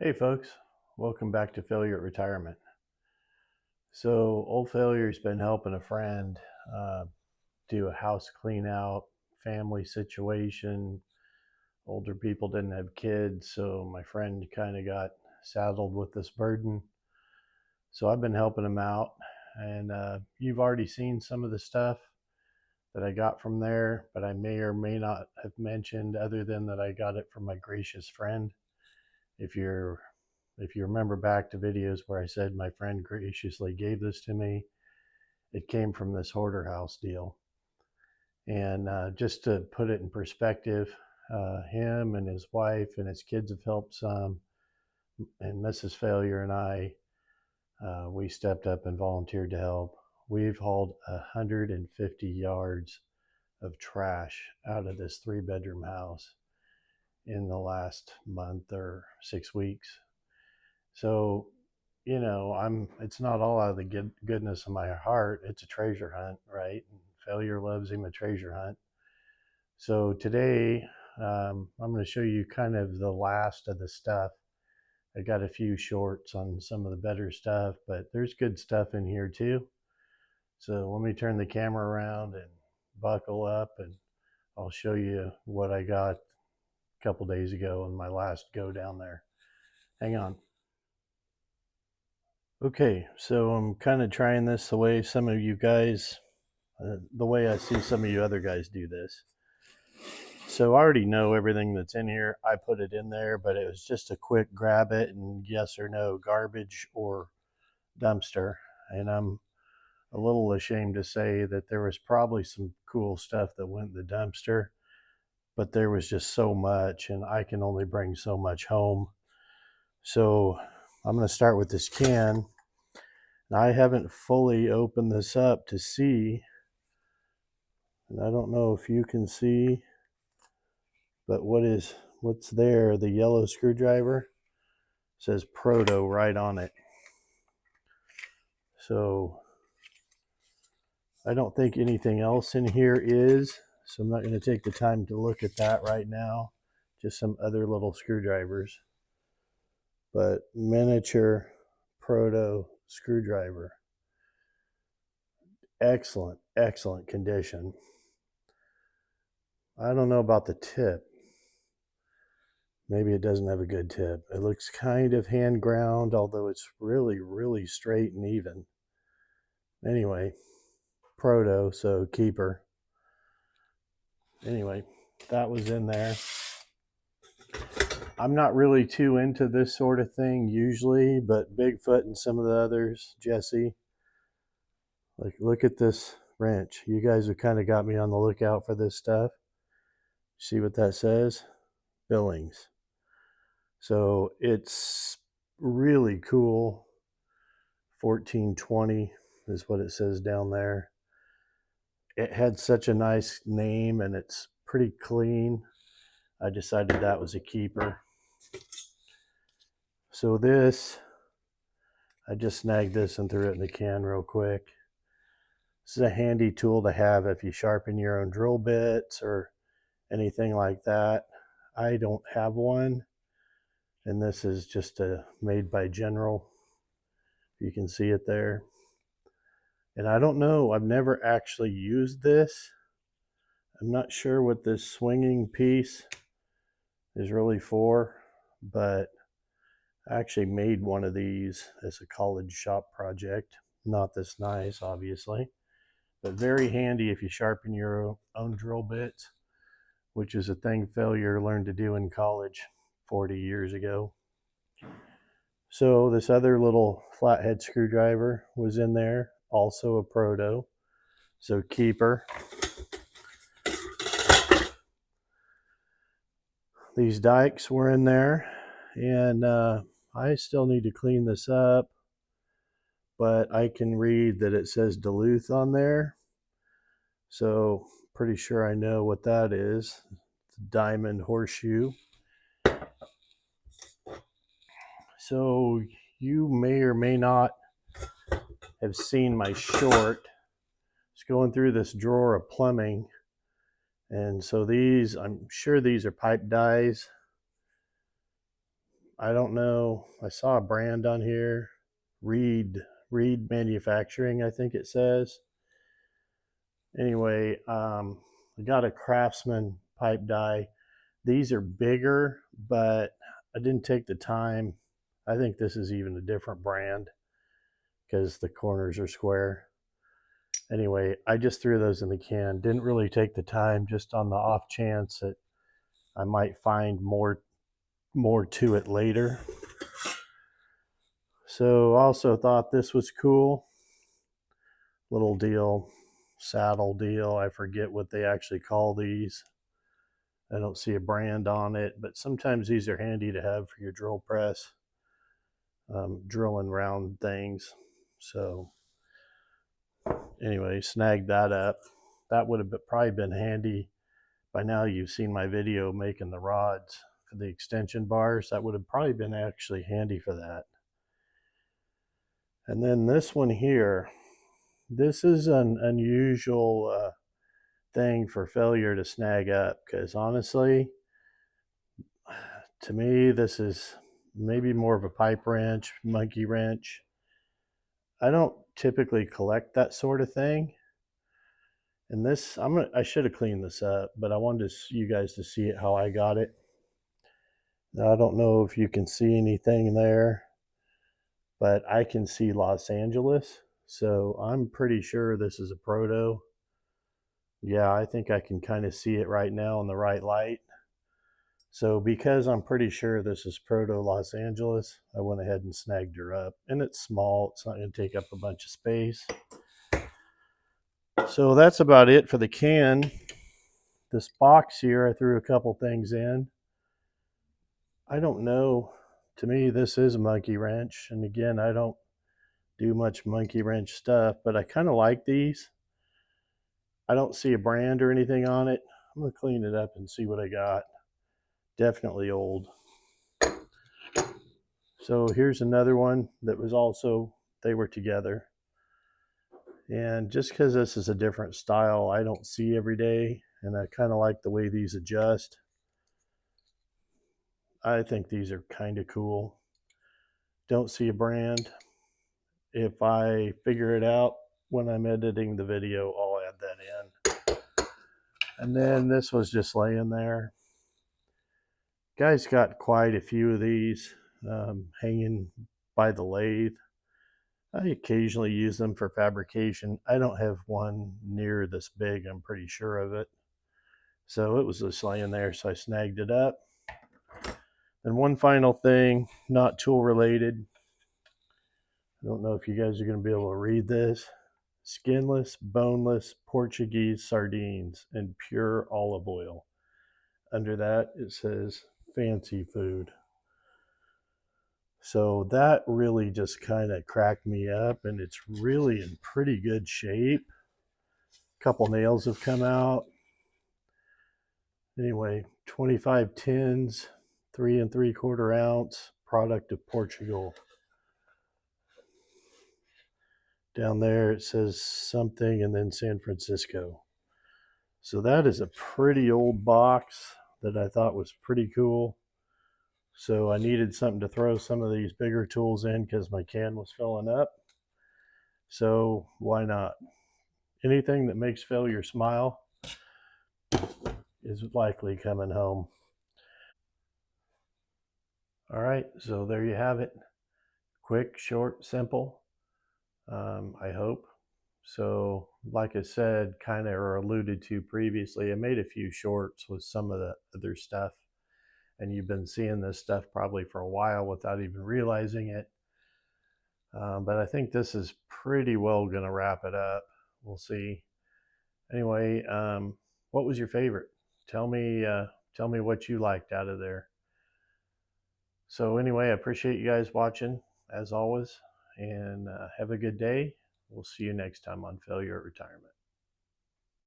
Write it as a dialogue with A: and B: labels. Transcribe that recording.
A: Hey folks, welcome back to Failure at Retirement. So old Failure's been helping a friend do a house clean out, family situation. Older people didn't have kids, so my friend kind of got saddled with this burden. So I've been helping him out, and you've already seen some of the stuff that I got from there, but I may or may not have mentioned other than that I got it from my gracious friend. If you're if you remember back to videos where I said my friend graciously gave this to me, it came from this hoarder house deal. And just to put it in perspective, him and his wife and his kids have helped some, and Mrs. Failure and I, we stepped up and volunteered to help. We've hauled 150 yards of trash out of this 3-bedroom house in the last month or 6 weeks. So, it's not all out of the goodness of my heart. It's a treasure hunt, right? And Failure loves him a treasure hunt. So today, I'm going to show you kind of the last of the stuff. I got a few shorts on some of the better stuff, but there's good stuff in here too. So let me turn the camera around and buckle up, and I'll show you what I got a couple days ago on my last go down there. Hang on. Okay, so I'm kind of trying this the way some of you guys, the way I see some of you other guys do this. So I already know everything that's in here. I put it in there, but it was just a quick grab it and yes or no, garbage or dumpster. And I'm a little ashamed to say that there was probably some cool stuff that went in the dumpster, but there was just so much, and I can only bring so much home. So I'm going to start with this can. I haven't fully opened this up to see, and I don't know if you can see, but what's there? The yellow screwdriver says Proto right on it. So I don't think anything else in here is, so I'm not going to take the time to look at that right now. Just some other little screwdrivers, but miniature Proto screwdriver. Excellent condition. I don't know about the tip. Maybe it doesn't have a good tip. It looks kind of hand ground, although it's really straight and even. Anyway, Proto, so keeper. Anyway, that was in there. I'm not really too into this sort of thing usually, but Bigfoot and some of the others, Jesse, like look at this wrench. You guys have kind of got me on the lookout for this stuff. See what that says? Billings. So it's really cool. 1420 is what it says down there. It had such a nice name and it's pretty clean. I decided that was a keeper. So this, I just snagged this and threw it in the can real quick. This is a handy tool to have if you sharpen your own drill bits or anything like that. I don't have one, and this is just a made by General. You can see it there. And I don't know, I've never actually used this. I'm not sure what this swinging piece is really for, but I actually made one of these as a college shop project. Not this nice, obviously, but very handy if you sharpen your own drill bits, which is a thing Failure learned to do in college 40 years ago. So this other little flathead screwdriver was in there, also a Proto, so keeper. These dikes were in there, and I still need to clean this up, but I can read that it says Duluth on there, so pretty sure I know what that is. It's a diamond horseshoe. So you may or may not have seen my short. It's going through this drawer of plumbing, and so these, I'm sure these are pipe dies, I don't know. I saw a brand on here, Reed Reed Manufacturing, I think it says. Anyway, I got a Craftsman pipe die. These are bigger, but I didn't take the time. I think this is even a different brand because the corners are square. Anyway, I just threw those in the can. Didn't really take the time, just on the off chance that I might find more to it later. So also thought this was cool. Little deal, saddle deal. I forget what they actually call these. I don't see a brand on it, but sometimes these are handy to have for your drill press, drilling round things. So anyway, snagged that up. That would have probably been handy. By now you've seen my video making the rods for the extension bars. That would have probably been actually handy for that. And then this one here, this is an unusual thing for failure to snag up, because honestly, to me, this is maybe more of a pipe wrench, monkey wrench. I don't typically collect that sort of thing. And this, I should have cleaned this up, but I wanted you guys to see it how I got it. Now, I don't know if you can see anything there, but I can see Los Angeles. So I'm pretty sure this is a proto. Yeah, I think I can kind of see it right now in the right light. So because I'm pretty sure this is proto Los Angeles, I went ahead and snagged her up. And it's small, it's not going to take up a bunch of space. So that's about it for the can. This box here, I threw a couple things in. I don't know. To me, this is a monkey wrench. And again, I don't do much monkey wrench stuff, but I kind of like these. I don't see a brand or anything on it. I'm going to clean it up and see what I got. Definitely old. So here's another one that was also, they were together. And just because this is a different style I don't see every day, and I kind of like the way these adjust, I think these are kind of cool. Don't see a brand. If I figure it out when I'm editing the video, I'll add that in. And then this was just laying there. Guys got quite a few of these hanging by the lathe. I occasionally use them for fabrication. I don't have one near this big, I'm pretty sure of it. So it was just laying there, so I snagged it up. And one final thing, not tool related. I don't know if you guys are going to be able to read this. Skinless, boneless Portuguese sardines and pure olive oil. Under that, it says fancy food. So that really just kind of cracked me up, and it's really in pretty good shape. A couple nails have come out. Anyway, 25 tins, 3 3/4 ounce, product of Portugal. Down there it says something and then San Francisco. So that is a pretty old box that I thought was pretty cool. So I needed something to throw some of these bigger tools in because my can was filling up. So why not? Anything that makes failure smile is likely coming home. All right, so there you have it. Quick, short, simple. I hope. So, like I said, kind of or alluded to previously, I made a few shorts with some of the other stuff, and you've been seeing this stuff probably for a while without even realizing it. But I think this is pretty well going to wrap it up. We'll see. Anyway, what was your favorite? Tell me, tell me what you liked out of there. So anyway, I appreciate you guys watching as always, and have a good day. We'll see you next time on Failure at Retirement.